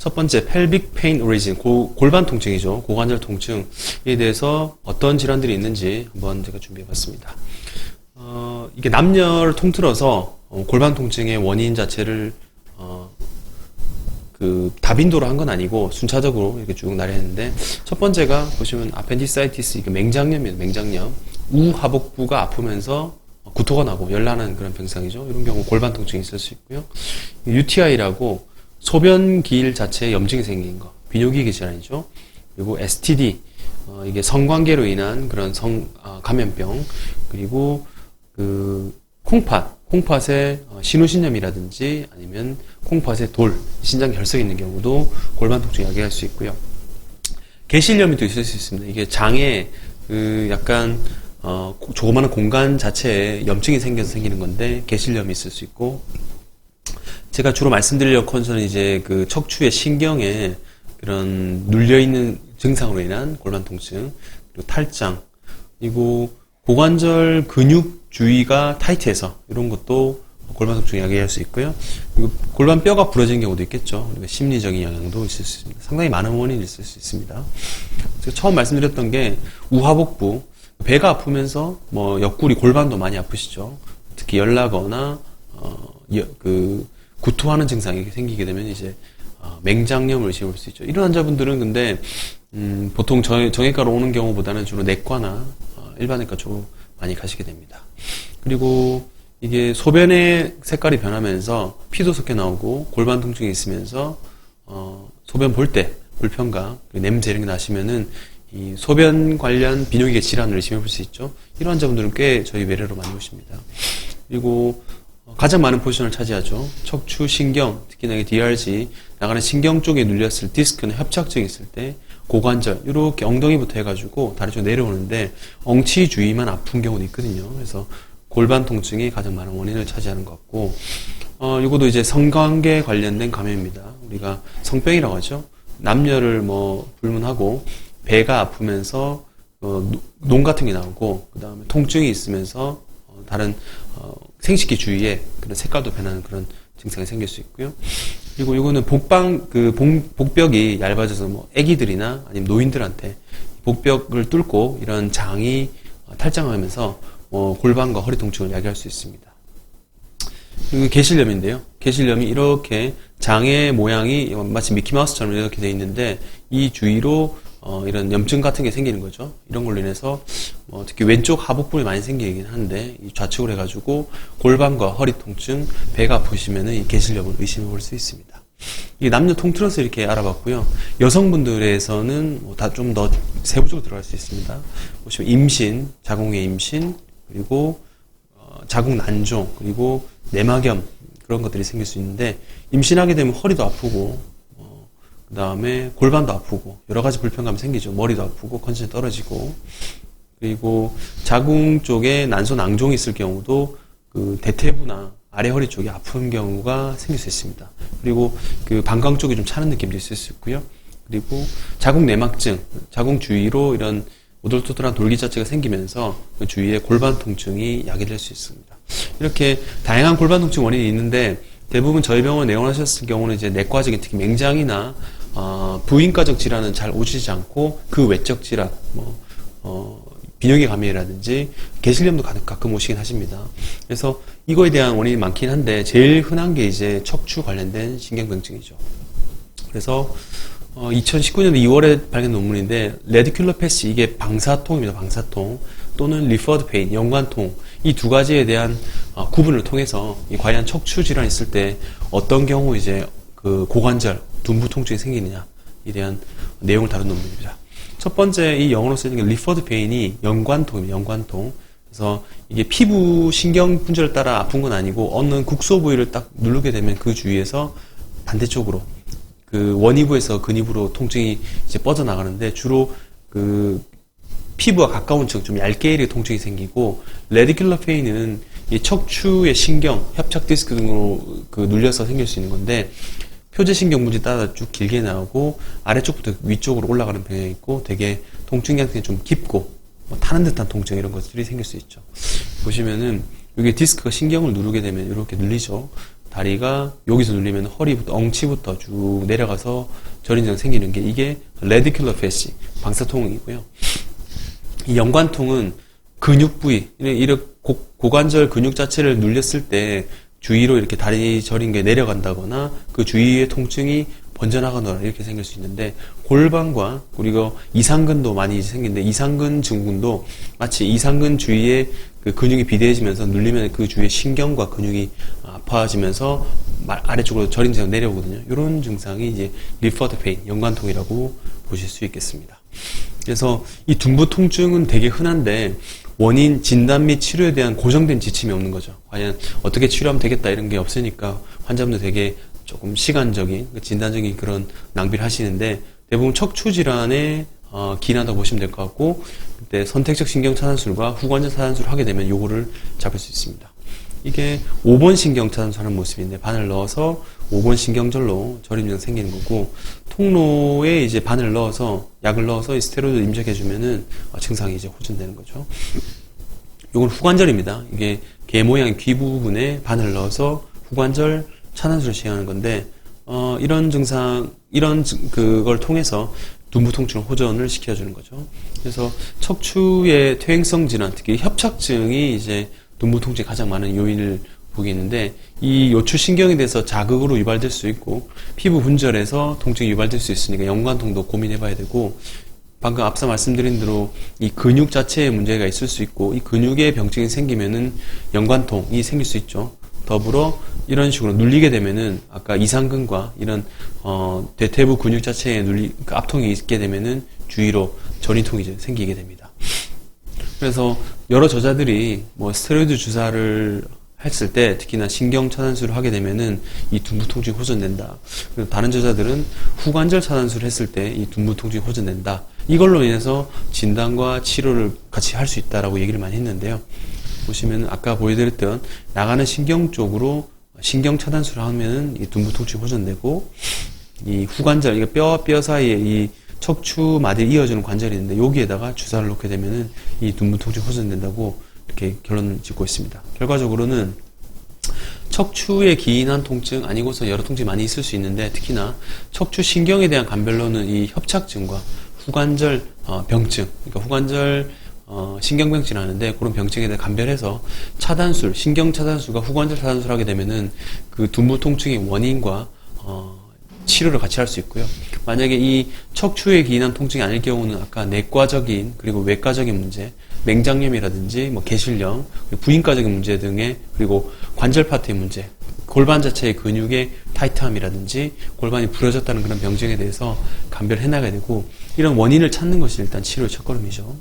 첫 번째, pelvic pain origin, 골반 통증이죠. 고관절 통증에 대해서 어떤 질환들이 있는지 한번 제가 준비해봤습니다. 이게 남녀를 통틀어서 골반 통증의 원인 자체를 다빈도로 한 건 아니고 순차적으로 이렇게 쭉 나열했는데, 첫 번째가 보시면 appendicitis, 이게 맹장염이에요. 맹장염. 우하복부가 아프면서 구토가 나고 열나는 그런 병상이죠. 이런 경우 골반 통증이 있을 수 있고요. UTI라고 소변길 자체에 염증이 생긴 거, 비뇨기계 질환이죠. 그리고 STD, 이게 성관계로 인한 그런 감염병, 그리고 콩팥의 신우신염이라든지 아니면 콩팥에 신장 결석이 있는 경우도 골반 통증 야기할 수 있고요. 개실염이 또 있을 수 있습니다. 이게 장에 약간 조그마한 공간 자체에 염증이 생겨서 생기는 건데 개실염이 있을 수 있고, 제가 주로 말씀드리려고 컨서는 이제 척추의 신경에 그런 눌려있는 증상으로 인한 골반 통증, 그리고 탈장, 그리고 고관절 근육 주위가 타이트해서 이런 것도 골반 통증 야기할 수 있고요. 그리고 골반 뼈가 부러진 경우도 있겠죠. 그리고 심리적인 영향도 있을 수 있습니다. 상당히 많은 원인이 있을 수 있습니다. 제가 처음 말씀드렸던 게 우하복부, 배가 아프면서 옆구리, 골반도 많이 아프시죠. 특히 열나거나 구토하는 증상이 생기게 되면 이제 맹장염을 의심할 수 있죠. 이런 환자분들은 근데 보통 정형외과로 오는 경우보다는 주로 내과나 일반외과 쪽으로 많이 가시게 됩니다. 그리고 이게 소변의 색깔이 변하면서 피도 섞여 나오고 골반 통증이 있으면서 소변 볼 때 불편감, 냄새 이런 게 나시면은 이 소변 관련 비뇨기계 질환을 의심해 볼 수 있죠. 이런 환자분들은 꽤 저희 외래로 많이 오십니다. 그리고 가장 많은 포지션을 차지하죠. 척추 신경, 특히나 DRG, 나가는 신경 쪽에 눌렸을 디스크나 협착증이 있을 때 고관절, 이렇게 엉덩이부터 해가지고 다리 쪽 내려오는데 엉치 주위만 아픈 경우도 있거든요. 그래서 골반 통증이 가장 많은 원인을 차지하는 것 같고, 이것도 이제 성관계 관련된 감염입니다. 우리가 성병이라고 하죠. 남녀를 불문하고 배가 아프면서 농 같은 게 나오고, 그 다음에 통증이 있으면서 다른 생식기 주위에 그런 색깔도 변하는 그런 증상이 생길 수 있고요. 그리고 이거는 복벽이 얇아져서 애기들이나 아니면 노인들한테 복벽을 뚫고 이런 장이 탈장하면서 골반과 허리 통증을 야기할 수 있습니다. 그리고 개실염인데요. 개실염이 이렇게 장의 모양이 마치 미키마우스처럼 이렇게 되어 있는데 이 주위로 이런 염증 같은 게 생기는 거죠. 이런 걸로 인해서 특히 왼쪽 하복부에 많이 생기긴 한데 좌측으로 해가지고 골반과 허리 통증, 배가 아프시면은 이 개실염을 의심해 볼 수 있습니다. 이 남녀 통틀어서 이렇게 알아봤고요. 여성분들에서는 다 좀 더 세부적으로 들어갈 수 있습니다. 보시면 임신, 자궁의 임신, 그리고 자궁 난종, 그리고 내막염, 그런 것들이 생길 수 있는데, 임신하게 되면 허리도 아프고 그 다음에 골반도 아프고 여러 가지 불편감이 생기죠. 머리도 아프고 컨디션이 떨어지고, 그리고 자궁 쪽에 난소 낭종이 있을 경우도 대퇴부나 아래 허리 쪽이 아픈 경우가 생길 수 있습니다. 그리고 방광 쪽이 좀 차는 느낌도 있을 수 있고요. 그리고 자궁 내막증, 자궁 주위로 이런 오돌토돌한 돌기 자체가 생기면서 그 주위에 골반 통증이 야기될 수 있습니다. 이렇게 다양한 골반 통증 원인이 있는데, 대부분 저희 병원 내원하셨을 경우는 이제 내과적인, 특히 맹장이나 부인과적 질환은 잘 오시지 않고 그 외적 질환, 비뇨기 감염이라든지 개실염도 가끔 오시긴 하십니다. 그래서 이거에 대한 원인이 많긴 한데 제일 흔한 게 이제 척추 관련된 신경병증이죠. 그래서 2019년 2월에 발견 논문인데, 레디큘러 패시, 이게 방사통입니다. 방사통 또는 리퍼드 페인, 연관통, 이 두 가지에 대한 구분을 통해서 이 과연 척추 질환이 있을 때 어떤 경우 이제 고관절, 둔부 통증이 생기느냐에 대한 내용을 다룬 논문입니다. 첫 번째, 이 영어로 쓰이는 게 리퍼드 페인이 연관통입니다. 연관통. 그래서 이게 피부 신경 분절을 따라 아픈 건 아니고 어느 국소 부위를 딱 누르게 되면 그 주위에서 반대쪽으로 원위부에서 근위부로 통증이 이제 뻗어나가는데, 주로 피부와 가까운 층, 좀 얇게 이렇게 통증이 생기고, 레디큘러 페인은 이 척추의 신경, 협착 디스크 등으로 눌려서 생길 수 있는 건데, 표제신경문지 따라 쭉 길게 나오고 아래쪽부터 위쪽으로 올라가는 병이 있고, 되게 통증 양태가 좀 깊고 타는 듯한 통증, 이런 것들이 생길 수 있죠. 보시면은 여기 디스크가 신경을 누르게 되면 이렇게 눌리죠. 다리가 여기서 눌리면 허리부터 엉치부터 쭉 내려가서 저린 증상 생기는 게 이게 레디큘러 패시 방사통이고요. 이 연관통은 근육 부위, 이렇게 고관절 근육 자체를 눌렸을 때 주위로 이렇게 다리 저린 게 내려간다거나 그 주위의 통증이 번져나가거나 이렇게 생길 수 있는데, 골반과 그리고 이상근도 많이 생기는데, 이상근 증후군도 마치 이상근 주위에 그 근육이 비대해지면서 눌리면 그 주위에 신경과 근육이 아파지면서 아래쪽으로 저린 증상 내려오거든요. 이런 증상이 이제 리퍼드 페인, 연관통이라고 보실 수 있겠습니다. 그래서 이 둔부 통증은 되게 흔한데 원인, 진단 및 치료에 대한 고정된 지침이 없는 거죠. 과연 어떻게 치료하면 되겠다 이런 게 없으니까 환자분들 되게 조금 시간적인, 진단적인 그런 낭비를 하시는데, 대부분 척추 질환에 기인하다고 보시면 될 것 같고, 그때 선택적 신경 차단술과 후관절 차단술을 하게 되면 요거를 잡을 수 있습니다. 이게 5번 신경 차단술하는 모습인데, 바늘 넣어서 5번 신경절로 저림 증상 생기는 거고, 통로에 이제 바늘 넣어서 약을 넣어서 스테로이드 임적해주면은 증상이 이제 호전되는 거죠. 요건 후관절입니다. 이게 개 모양 귀 부분에 바늘 넣어서 후관절 차단술을 시행하는 건데, 이런 증상, 그걸 통해서 둔부 통증을 호전을 시켜주는 거죠. 그래서 척추의 퇴행성 질환, 특히 협착증이 이제 둔부 통증이 가장 많은 요인을 보이는데, 이 요추 신경에 대해서 자극으로 유발될 수 있고, 피부 분절에서 통증이 유발될 수 있으니까 연관통도 고민해 봐야 되고, 방금 앞서 말씀드린 대로 이 근육 자체에 문제가 있을 수 있고, 이 근육에 병증이 생기면은 연관통이 생길 수 있죠. 더불어 이런 식으로 눌리게 되면은 아까 이상근과 이런 대퇴부 근육 자체에 압통이 있게 되면은 주위로 전이통이 생기게 됩니다. 그래서 여러 저자들이 뭐 스테로이드 주사를 했을 때 특히나 신경 차단술을 하게 되면은 이 둔부 통증이 호전된다. 그리고 다른 저자들은 후관절 차단술을 했을 때 이 둔부 통증이 호전된다. 이걸로 인해서 진단과 치료를 같이 할 수 있다라고 얘기를 많이 했는데요. 보시면 아까 보여드렸던 나가는 신경 쪽으로 신경 차단술을 하면은 이 둔부 통증이 호전되고, 이 후관절, 이게 뼈와 뼈 사이에 이 척추 마디에 이어지는 관절이 있는데 여기에다가 주사를 놓게 되면은 이 둔부 통증이 호전된다고 이렇게 결론을 짓고 있습니다. 결과적으로는 척추에 기인한 통증 아니고서 여러 통증이 많이 있을 수 있는데, 특히나 척추 신경에 대한 감별로는 이 협착증과 후관절 병증, 그러니까 후관절 신경병증을 하는데 그런 병증에 대해 감별해서 차단술, 신경 차단술과 후관절 차단술 하게 되면은 그 둔부 통증의 원인과 치료를 같이 할 수 있고요. 만약에 이 척추에 기인한 통증이 아닐 경우는 아까 내과적인 그리고 외과적인 문제, 맹장염이라든지 뭐 개실염, 부인과적인 문제 등의, 그리고 관절 파트의 문제, 골반 자체의 근육의 타이트함이라든지 골반이 부러졌다는 그런 병증에 대해서 감별해 나가야 되고, 이런 원인을 찾는 것이 일단 치료의 첫걸음이죠.